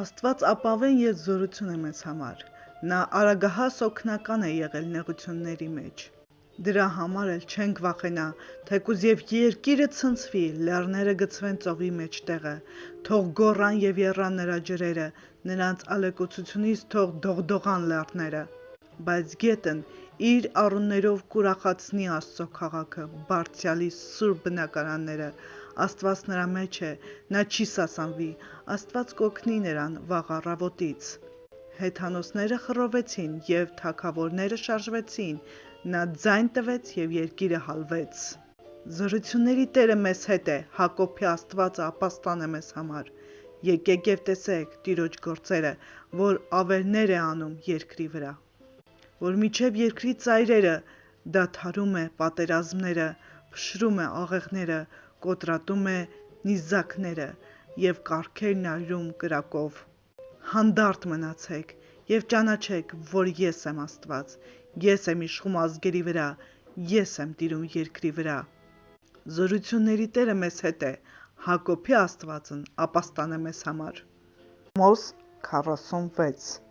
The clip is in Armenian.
Աստված ապավեն և զորություն է մեզ համար, նա արագահաս օգնական է եղել նեղությունների մեջ։ Դրա համար էլ չենք վախենա, թեկուզ և երկիրը ցնցվի, լեռները գցվեն ծովի մեջտեղը, թող գոռան և եռան նրա ջրերը, նրանց ալեկոծությունից թող դողդողան լեռները։ Բայց գետն իր առուներով կուրախացնի Աստծո քաղաքը, Բարձրյալի սուրբ բնակարանները, Աստված նրա մեջ է, նա չի սասանվի, Աստված կօգնի նրան վաղ առավոտից։ Հեթանոսները խռովեցին և թագավորները շարժվեցին, նա ձայն տվեց և երկիրը հալվեց։ Զորությունների Տերը մեզ հետ է, Հակոբի Աստվածը ապաստան է մեզ համար։ Եկեք և տեսեք Տիրոջ գործերը, որ ավերներ է անում երկրի վրա, որ մինչև երկրի ծայրերը դադարում է պատերազմները, փշրում է աղեղները, կոտրատում է նիզակները և կառքերն այրում կրակով։ Հանդարտ մնացեք և ճանաչեք, որ ես եմ Աստված, ես եմ իշխում ազգերի վրա, ես եմ տիրում երկրի վրա։ Զորությունների Տերը մեզ հետ է, Հակոբի Աստվածն ապաստան է մեզ համար։ Ամոս 46